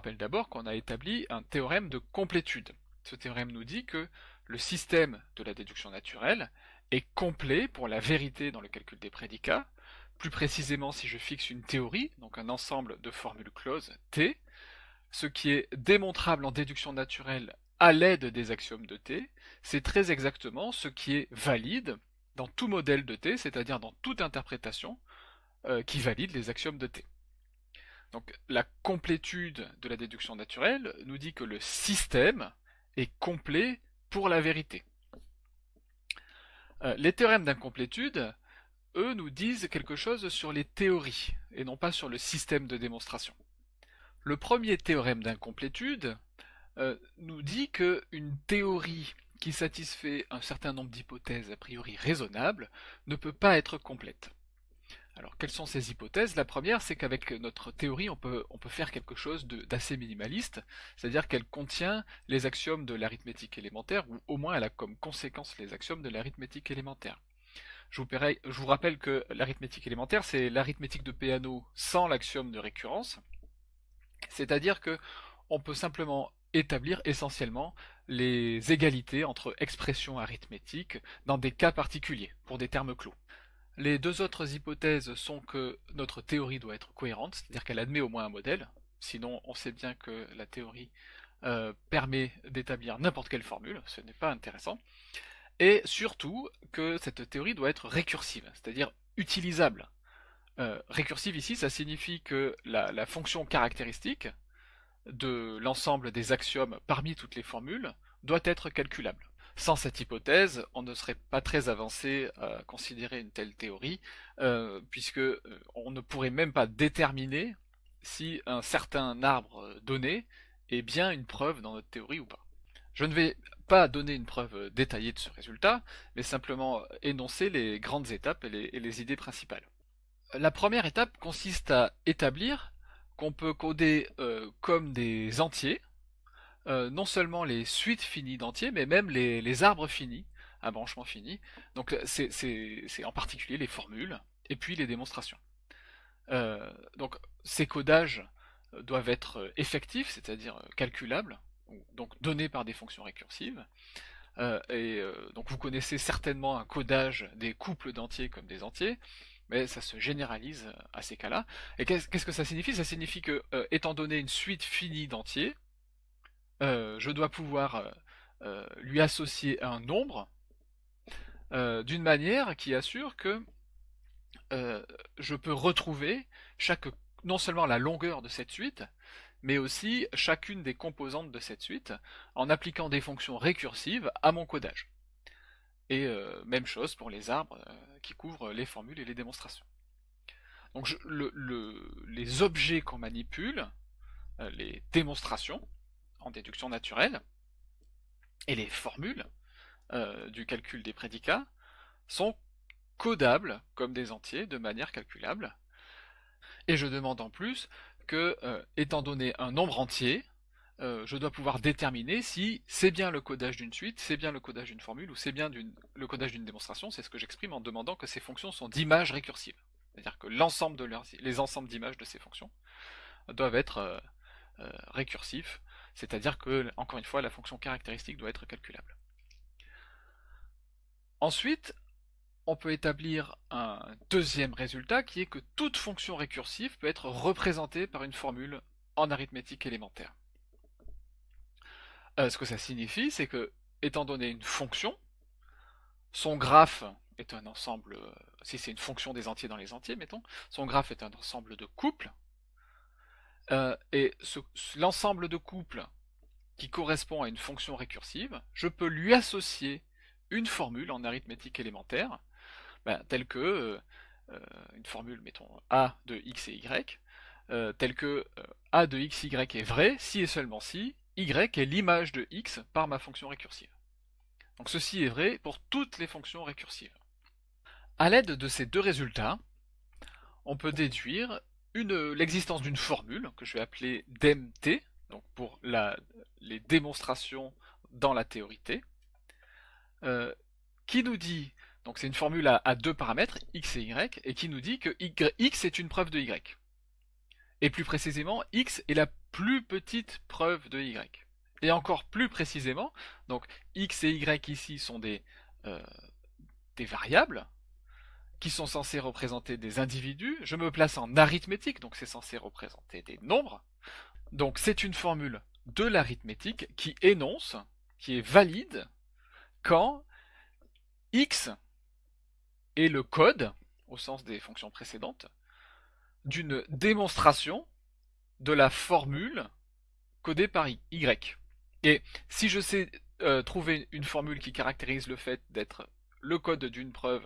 rappelle d'abord qu'on a établi un théorème de complétude. Ce théorème nous dit que le système de la déduction naturelle est complet pour la vérité dans le calcul des prédicats. Plus précisément, si je fixe une théorie, donc un ensemble de formules closes T, ce qui est démontrable en déduction naturelle à l'aide des axiomes de T, c'est très exactement ce qui est valide dans tout modèle de T, c'est-à-dire dans toute interprétation qui valide les axiomes de T. Donc la complétude de la déduction naturelle nous dit que le système est complet pour la vérité. Les théorèmes d'incomplétude, eux, nous disent quelque chose sur les théories, et non pas sur le système de démonstration. Le premier théorème d'incomplétude nous dit qu'une théorie qui satisfait un certain nombre d'hypothèses a priori raisonnables ne peut pas être complète. Alors, quelles sont ces hypothèses? La première, c'est qu'avec notre théorie, on peut faire quelque chose d'assez minimaliste, c'est-à-dire qu'elle contient les axiomes de l'arithmétique élémentaire, ou au moins elle a comme conséquence les axiomes de l'arithmétique élémentaire. Je vous rappelle que l'arithmétique élémentaire, c'est l'arithmétique de Peano sans l'axiome de récurrence, c'est-à-dire que on peut simplement établir essentiellement les égalités entre expressions arithmétiques dans des cas particuliers, pour des termes clos. Les deux autres hypothèses sont que notre théorie doit être cohérente, c'est-à-dire qu'elle admet au moins un modèle, sinon on sait bien que la théorie permet d'établir n'importe quelle formule, ce n'est pas intéressant, et surtout que cette théorie doit être récursive, c'est-à-dire utilisable. Récursive ici, ça signifie que la fonction caractéristique de l'ensemble des axiomes parmi toutes les formules doit être calculable. Sans cette hypothèse, on ne serait pas très avancé à considérer une telle théorie, puisque on ne pourrait même pas déterminer si un certain arbre donné est bien une preuve dans notre théorie ou pas. Je ne vais pas donner une preuve détaillée de ce résultat, mais simplement énoncer les grandes étapes et les idées principales. La première étape consiste à établir qu'on peut coder comme des entiers, non seulement les suites finies d'entiers, mais même les arbres finis, à branchement fini. Donc c'est en particulier les formules, et puis les démonstrations. Donc ces codages doivent être effectifs, c'est-à-dire calculables, donc donnés par des fonctions récursives. Donc vous connaissez certainement un codage des couples d'entiers comme des entiers, mais ça se généralise à ces cas-là. Et qu'est-ce que ça signifie? Ça signifie que, étant donné une suite finie d'entiers, je dois pouvoir lui associer un nombre d'une manière qui assure que je peux retrouver non seulement la longueur de cette suite, mais aussi chacune des composantes de cette suite en appliquant des fonctions récursives à mon codage. Et même chose pour les arbres qui couvrent les formules et les démonstrations. Donc les objets qu'on manipule, les démonstrations en déduction naturelle, et les formules du calcul des prédicats sont codables comme des entiers de manière calculable. Et je demande en plus que, étant donné un nombre entier, je dois pouvoir déterminer si c'est bien le codage d'une suite, c'est bien le codage d'une formule, ou c'est bien le codage d'une démonstration. C'est ce que j'exprime en demandant que ces fonctions sont d'images récursives. C'est-à-dire que les ensembles d'images de ces fonctions doivent être récursifs, c'est-à-dire que, encore une fois, la fonction caractéristique doit être calculable. Ensuite, on peut établir un deuxième résultat qui est que toute fonction récursive peut être représentée par une formule en arithmétique élémentaire. Ce que ça signifie, c'est que, étant donné une fonction, son graphe est un ensemble, si c'est une fonction des entiers dans les entiers, mettons, son graphe est un ensemble de couples, et l'ensemble de couples qui correspond à une fonction récursive, je peux lui associer une formule en arithmétique élémentaire, telle que une formule, mettons, a de x et y, telle que a de x, y est vrai si et seulement si y est l'image de x par ma fonction récursive. Donc ceci est vrai pour toutes les fonctions récursives. À l'aide de ces deux résultats, on peut déduire l'existence d'une formule que je vais appeler DEMT, donc pour les démonstrations dans la théorie T, qui nous dit, donc c'est une formule à deux paramètres, x et y, et qui nous dit que x est une preuve de y. Et plus précisément, x est la plus petite preuve de y. Et encore plus précisément, donc x et y ici sont des variables qui sont censées représenter des individus. Je me place en arithmétique, donc c'est censé représenter des nombres. Donc c'est une formule de l'arithmétique qui énonce, qui est valide, quand x est le code, au sens des fonctions précédentes, d'une démonstration de la formule codée par y. Et si je sais trouver une formule qui caractérise le fait d'être le code d'une preuve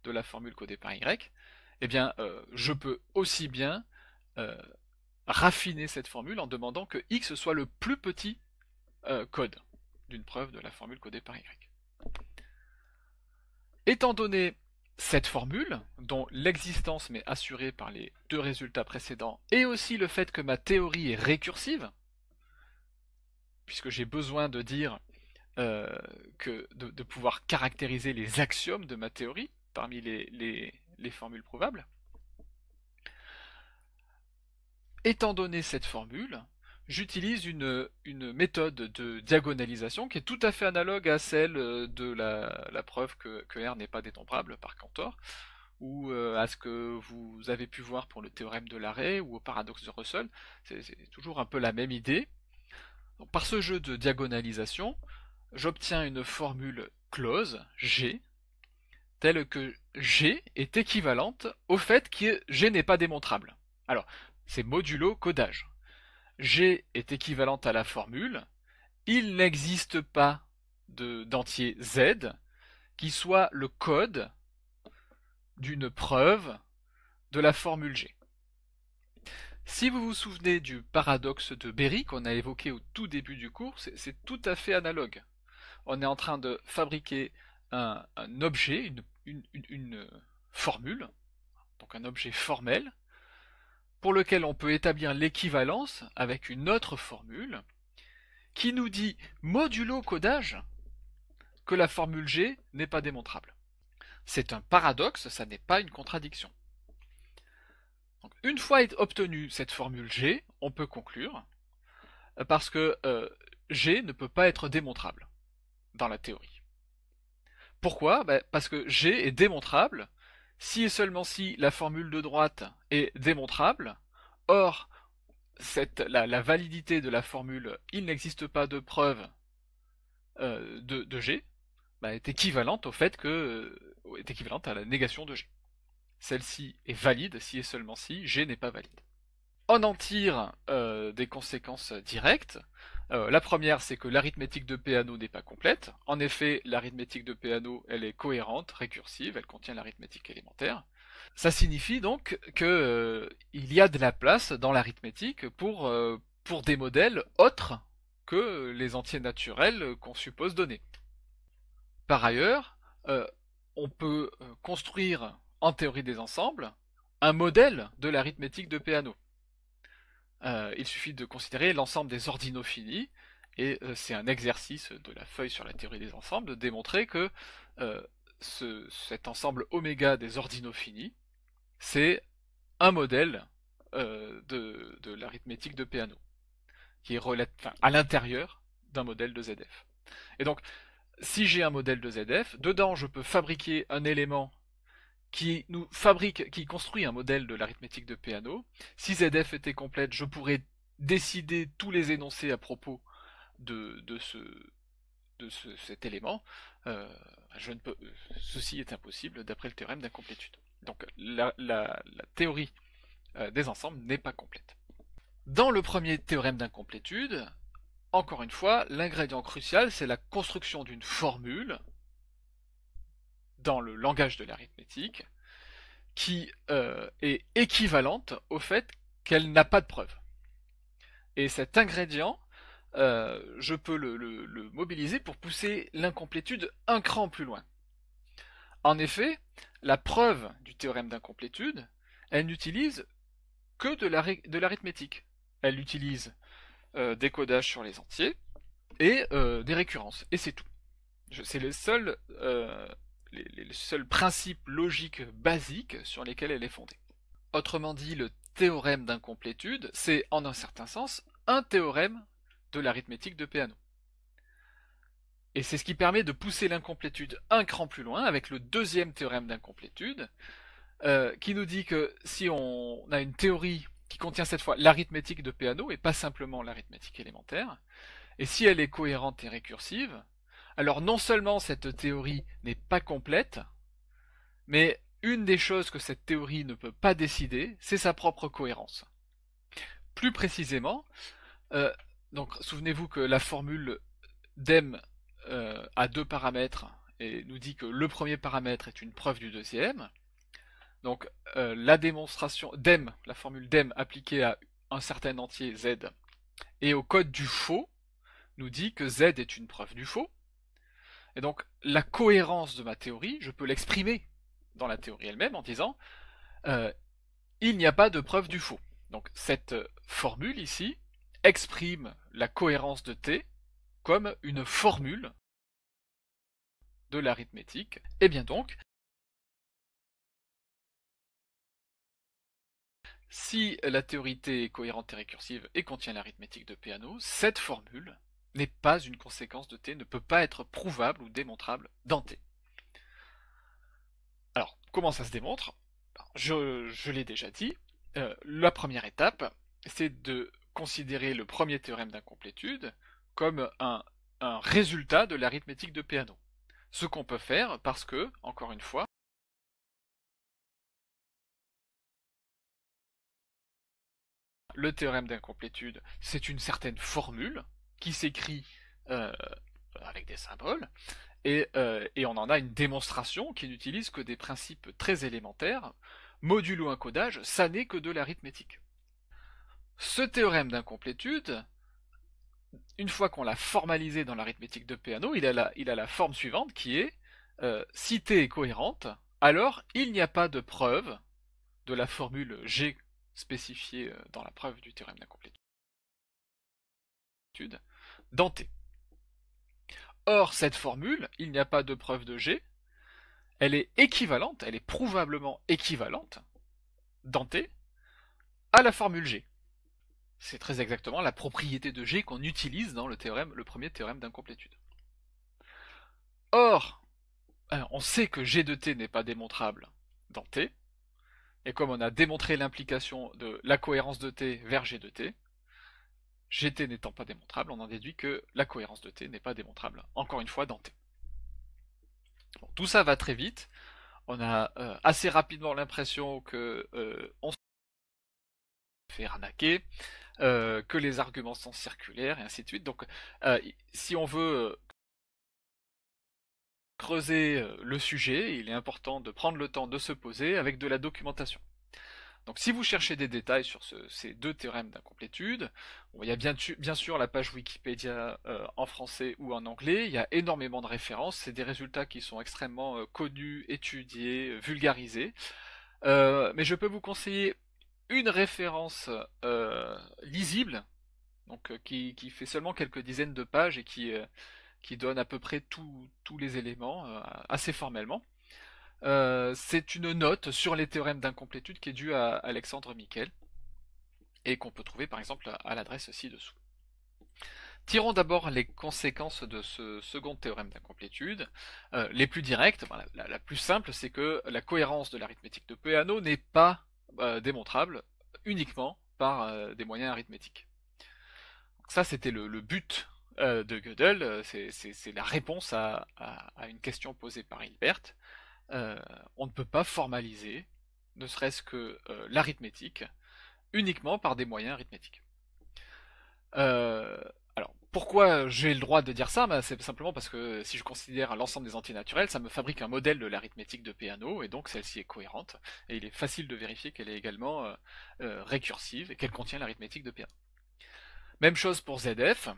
de la formule codée par y, eh bien je peux aussi bien raffiner cette formule en demandant que x soit le plus petit code d'une preuve de la formule codée par y. Étant donné cette formule, dont l'existence m'est assurée par les deux résultats précédents, et aussi le fait que ma théorie est récursive, puisque j'ai besoin de dire de pouvoir caractériser les axiomes de ma théorie parmi les formules prouvables. Étant donné cette formule, j'utilise une méthode de diagonalisation qui est tout à fait analogue à celle de la preuve que R n'est pas dénombrable par Cantor, ou à ce que vous avez pu voir pour le théorème de l'arrêt ou au paradoxe de Russell. C'est toujours un peu la même idée. Donc, par ce jeu de diagonalisation, j'obtiens une formule close, G, telle que G est équivalente au fait que G n'est pas démontrable. Alors, c'est modulo codage. G est équivalente à la formule, il n'existe pas d'entier Z qui soit le code d'une preuve de la formule G. Si vous vous souvenez du paradoxe de Berry qu'on a évoqué au tout début du cours, c'est tout à fait analogue. On est en train de fabriquer un objet, une formule, donc un objet formel, pour lequel on peut établir l'équivalence avec une autre formule qui nous dit, modulo codage, que la formule G n'est pas démontrable. C'est un paradoxe, ça n'est pas une contradiction. Donc, une fois obtenue cette formule G, on peut conclure, parce que G ne peut pas être démontrable dans la théorie. Pourquoi ? Parce que G est démontrable si et seulement si la formule de droite est démontrable. Or, la validité de la formule « il n'existe pas de preuve de G » est équivalente au fait que est équivalente à la négation de G. Celle-ci est valide si et seulement si G n'est pas valide. On en tire des conséquences directes. La première, c'est que l'arithmétique de Peano n'est pas complète. En effet, l'arithmétique de Peano, elle est cohérente, récursive, elle contient l'arithmétique élémentaire. Ça signifie donc que il y a de la place dans l'arithmétique pour des modèles autres que les entiers naturels qu'on suppose donner. Par ailleurs, on peut construire en théorie des ensembles un modèle de l'arithmétique de Peano. Il suffit de considérer l'ensemble des ordinaux finis, et c'est un exercice de la feuille sur la théorie des ensembles de démontrer que cet ensemble oméga des ordinaux finis, c'est un modèle de l'arithmétique de Peano, qui est à l'intérieur d'un modèle de ZF. Et donc, si j'ai un modèle de ZF, dedans je peux fabriquer un élément qui construit un modèle de l'arithmétique de Peano. Si ZF était complète, je pourrais décider tous les énoncés à propos de cet élément. Ceci est impossible d'après le théorème d'incomplétude. Donc la théorie des ensembles n'est pas complète. Dans le premier théorème d'incomplétude, encore une fois, l'ingrédient crucial, c'est la construction d'une formule dans le langage de l'arithmétique qui est équivalente au fait qu'elle n'a pas de preuve. Et cet ingrédient, je peux le mobiliser pour pousser l'incomplétude un cran plus loin. En effet, la preuve du théorème d'incomplétude, elle n'utilise que de l'arithmétique. Elle utilise des codages sur les entiers et des récurrences. Et c'est tout. C'est les seuls principes logiques basiques sur lesquels elle est fondée. Autrement dit, le théorème d'incomplétude, c'est en un certain sens un théorème de l'arithmétique de Peano. Et c'est ce qui permet de pousser l'incomplétude un cran plus loin avec le deuxième théorème d'incomplétude, qui nous dit que si on a une théorie qui contient cette fois l'arithmétique de Peano et pas simplement l'arithmétique élémentaire, et si elle est cohérente et récursive, alors non seulement cette théorie n'est pas complète, mais une des choses que cette théorie ne peut pas décider, c'est sa propre cohérence. Plus précisément, donc souvenez-vous que la formule d'M a deux paramètres et nous dit que le premier paramètre est une preuve du deuxième. Donc la démonstration d'M, la formule d'M appliquée à un certain entier Z et au code du faux nous dit que Z est une preuve du faux. Et donc la cohérence de ma théorie, je peux l'exprimer dans la théorie elle-même en disant il n'y a pas de preuve du faux. Donc cette formule ici exprime la cohérence de T comme une formule de l'arithmétique. Et bien donc, si la théorie T est cohérente et récursive et contient l'arithmétique de Peano, cette formule n'est pas une conséquence de T, ne peut pas être prouvable ou démontrable dans T. Alors, comment ça se démontre? Je l'ai déjà dit, la première étape, c'est de considérer le premier théorème d'incomplétude comme un résultat de l'arithmétique de Peano. Ce qu'on peut faire parce que, encore une fois, le théorème d'incomplétude, c'est une certaine formule qui s'écrit avec des symboles, et on en a une démonstration qui n'utilise que des principes très élémentaires. Modulo encodage, ça n'est que de l'arithmétique. Ce théorème d'incomplétude, une fois qu'on l'a formalisé dans l'arithmétique de Peano, il a la forme suivante qui est si T est cohérente, alors il n'y a pas de preuve de la formule G spécifiée dans la preuve du théorème d'incomplétude dans T. Or, cette formule, il n'y a pas de preuve de G, elle est équivalente, elle est prouvablement équivalente dans T à la formule G. C'est très exactement la propriété de G qu'on utilise dans le premier théorème d'incomplétude. Or, on sait que G de T n'est pas démontrable dans T, et comme on a démontré l'implication de la cohérence de T vers G de T, Gt n'étant pas démontrable, on en déduit que la cohérence de T n'est pas démontrable, encore une fois, dans T. Bon, tout ça va très vite, on a assez rapidement l'impression que on se fait arnaquer, que les arguments sont circulaires, et ainsi de suite. Donc, si on veut creuser le sujet, il est important de prendre le temps de se poser avec de la documentation. Donc si vous cherchez des détails sur ces deux théorèmes d'incomplétude, il y a bien sûr la page Wikipédia en français ou en anglais, il y a énormément de références, c'est des résultats qui sont extrêmement connus, étudiés, vulgarisés. Mais je peux vous conseiller une référence lisible, donc qui fait seulement quelques dizaines de pages et qui donne à peu près tous les éléments assez formellement. C'est une note sur les théorèmes d'incomplétude qui est due à Alexandre Miquel et qu'on peut trouver par exemple à l'adresse ci-dessous. Tirons d'abord les conséquences de ce second théorème d'incomplétude. Les plus directes, la plus simple, c'est que la cohérence de l'arithmétique de Peano n'est pas démontrable uniquement par des moyens arithmétiques. Donc ça, c'était le but de Gödel, c'est la réponse à une question posée par Hilbert. On ne peut pas formaliser, ne serait-ce que l'arithmétique, uniquement par des moyens arithmétiques. Alors, pourquoi j'ai le droit de dire ça? C'est simplement parce que si je considère l'ensemble des entiers naturels, ça me fabrique un modèle de l'arithmétique de Peano, et donc celle-ci est cohérente, et il est facile de vérifier qu'elle est également récursive, et qu'elle contient l'arithmétique de Peano. Même chose pour ZF,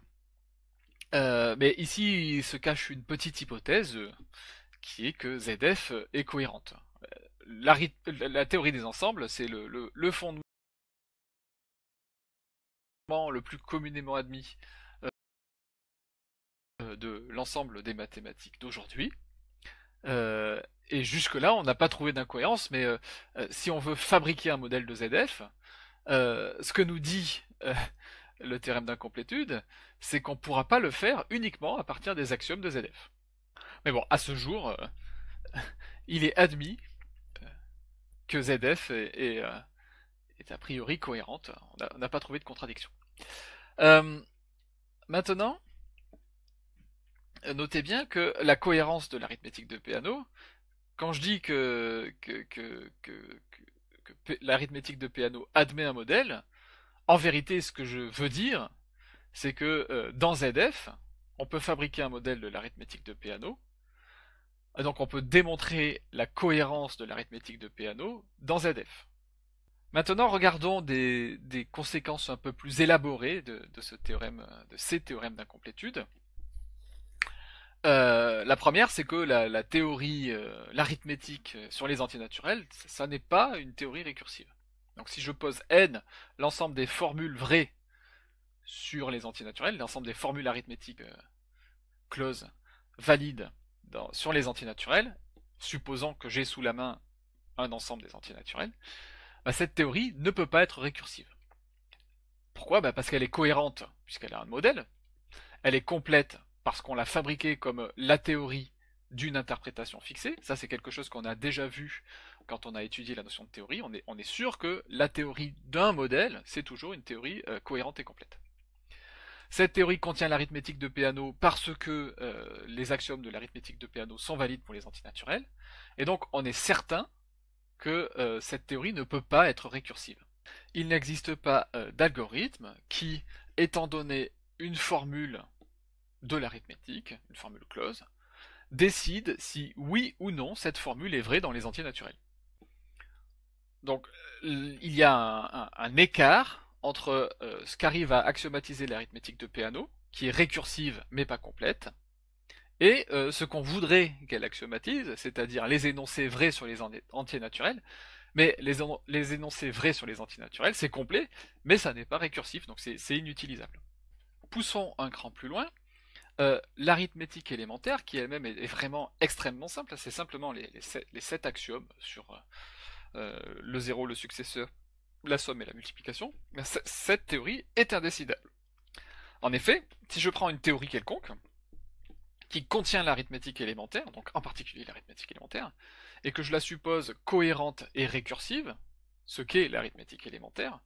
mais ici il se cache une petite hypothèse, qui est que ZF est cohérente. La théorie des ensembles, c'est le fondement le plus communément admis de l'ensemble des mathématiques d'aujourd'hui. Et jusque-là, on n'a pas trouvé d'incohérence, mais si on veut fabriquer un modèle de ZF, ce que nous dit le théorème d'incomplétude, c'est qu'on ne pourra pas le faire uniquement à partir des axiomes de ZF. Mais bon, à ce jour, il est admis que ZF est a priori cohérente. On n'a pas trouvé de contradiction. Maintenant, notez bien que la cohérence de l'arithmétique de Peano, quand je dis que l'arithmétique de Peano admet un modèle, en vérité, ce que je veux dire, c'est que dans ZF, on peut fabriquer un modèle de l'arithmétique de Peano, et donc on peut démontrer la cohérence de l'arithmétique de Peano dans ZF. Maintenant, regardons des conséquences un peu plus élaborées de ces théorèmes d'incomplétude. La première, c'est que la théorie, l'arithmétique sur les antinaturels, ça n'est pas une théorie récursive. Donc si je pose n, l'ensemble des formules vraies sur les antinaturels, l'ensemble des formules arithmétiques closes valides sur les antinaturels, supposant que j'ai sous la main un ensemble des antinaturels, bah, cette théorie ne peut pas être récursive. Pourquoi? Bah parce qu'elle est cohérente, puisqu'elle a un modèle, elle est complète parce qu'on l'a fabriquée comme la théorie d'une interprétation fixée. Ça, c'est quelque chose qu'on a déjà vu quand on a étudié la notion de théorie. On est sûr que la théorie d'un modèle, c'est toujours une théorie cohérente et complète. Cette théorie contient l'arithmétique de Peano parce que les axiomes de l'arithmétique de Peano sont valides pour les antinaturels. Et donc, on est certain que cette théorie ne peut pas être récursive. Il n'existe pas d'algorithme qui, étant donné une formule de l'arithmétique, une formule close, décide si oui ou non cette formule est vraie dans les entiers naturels. Donc il y a un écart entre ce qu'arrive à axiomatiser l'arithmétique de Peano, qui est récursive mais pas complète, et ce qu'on voudrait qu'elle axiomatise, c'est-à-dire les énoncés vrais sur les entiers naturels, mais les énoncés vrais sur les entiers naturels, c'est complet, mais ça n'est pas récursif, donc c'est inutilisable. Poussons un cran plus loin, l'arithmétique élémentaire, qui elle-même est vraiment extrêmement simple, c'est simplement les 7 axiomes sur le zéro, le successeur, la somme et la multiplication, cette théorie est indécidable. En effet, si je prends une théorie quelconque, qui contient l'arithmétique élémentaire, donc en particulier l'arithmétique élémentaire, et que je la suppose cohérente et récursive, ce qu'est l'arithmétique élémentaire,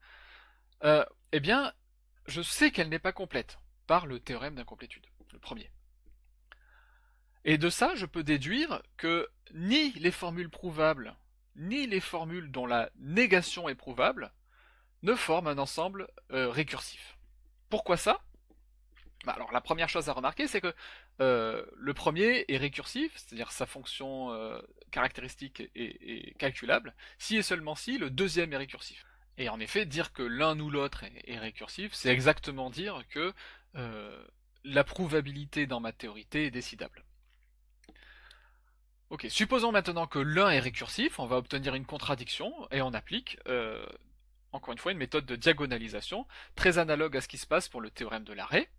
eh bien, je sais qu'elle n'est pas complète, par le théorème d'incomplétude, le premier. Et de ça, je peux déduire que ni les formules prouvables, ni les formules dont la négation est prouvable, ne forment un ensemble récursif. Pourquoi ça? Bah alors la première chose à remarquer, c'est que le premier est récursif, c'est-à-dire sa fonction caractéristique est calculable, si et seulement si le deuxième est récursif. Et en effet, dire que l'un ou l'autre est récursif, c'est exactement dire que la prouvabilité dans ma théorie T est décidable. Ok, supposons maintenant que l'un est récursif, on va obtenir une contradiction, et on applique, encore une fois, une méthode de diagonalisation, très analogue à ce qui se passe pour le théorème de l'arrêt.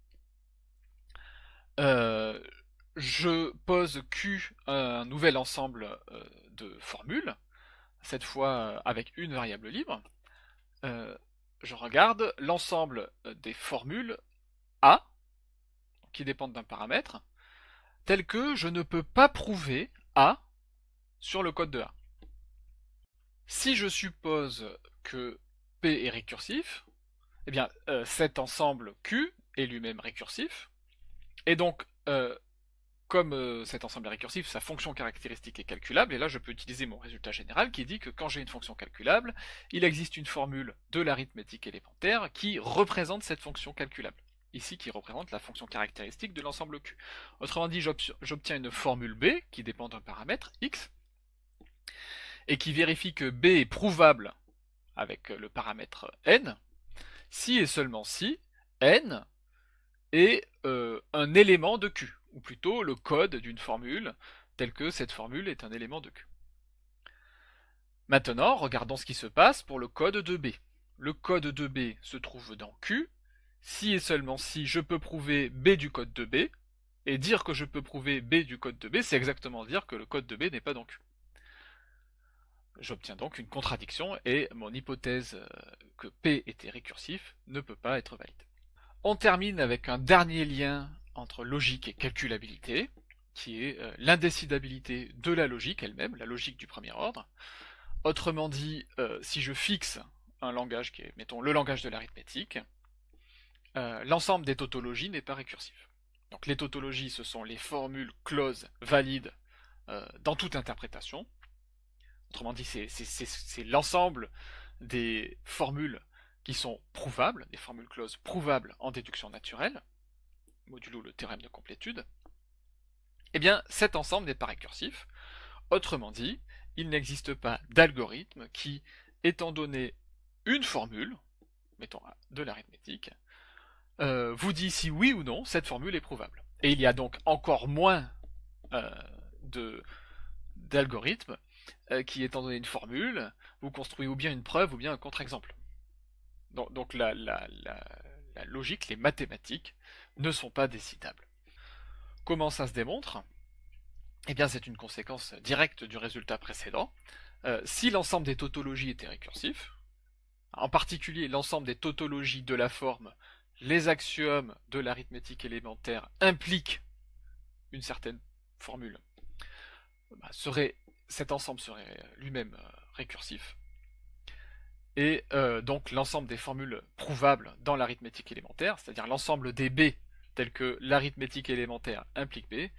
Je pose Q un nouvel ensemble de formules, cette fois avec une variable libre. Je regarde l'ensemble des formules A, qui dépendent d'un paramètre, tel que je ne peux pas prouver A sur le code de A. Si je suppose que P est récursif, eh bien cet ensemble Q est lui-même récursif, et donc comme cet ensemble est récursif, sa fonction caractéristique est calculable, et là je peux utiliser mon résultat général qui dit que quand j'ai une fonction calculable, il existe une formule de l'arithmétique élémentaire qui représente cette fonction calculable. Ici qui représente la fonction caractéristique de l'ensemble Q. Autrement dit, j'obtiens une formule B qui dépend d'un paramètre X, et qui vérifie que B est prouvable avec le paramètre N, si et seulement si N est un élément de Q, ou plutôt le code d'une formule, tel que cette formule est un élément de Q. Maintenant, regardons ce qui se passe pour le code de B. Le code de B se trouve dans Q, si et seulement si je peux prouver B du code de B, et dire que je peux prouver B du code de B, c'est exactement dire que le code de B n'est pas dans Q. J'obtiens donc une contradiction, et mon hypothèse que P était récursif ne peut pas être valide. On termine avec un dernier lien entre logique et calculabilité, qui est l'indécidabilité de la logique elle-même, la logique du premier ordre. Autrement dit, si je fixe un langage qui est, mettons, le langage de l'arithmétique, l'ensemble des tautologies n'est pas récursif. Donc les tautologies, ce sont les formules closes valides dans toute interprétation. Autrement dit, c'est l'ensemble des formules qui sont prouvables, des formules closes prouvables en déduction naturelle, modulo le théorème de complétude. Eh bien, cet ensemble n'est pas récursif. Autrement dit, il n'existe pas d'algorithme qui, étant donné une formule, mettons de l'arithmétique, vous dit si oui ou non cette formule est prouvable. Et il y a donc encore moins d'algorithmes qui, étant donné une formule, vous construisez ou bien une preuve ou bien un contre-exemple. Donc la logique, les mathématiques, ne sont pas décidables. Comment ça se démontre? Eh bien, c'est une conséquence directe du résultat précédent. Si l'ensemble des tautologies était récursif, en particulier l'ensemble des tautologies de la forme les axiomes de l'arithmétique élémentaire impliquent une certaine formule, cet ensemble serait lui-même récursif. Et donc l'ensemble des formules prouvables dans l'arithmétique élémentaire, c'est-à-dire l'ensemble des B tels que l'arithmétique élémentaire implique B,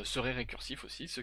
serait récursif aussi, ce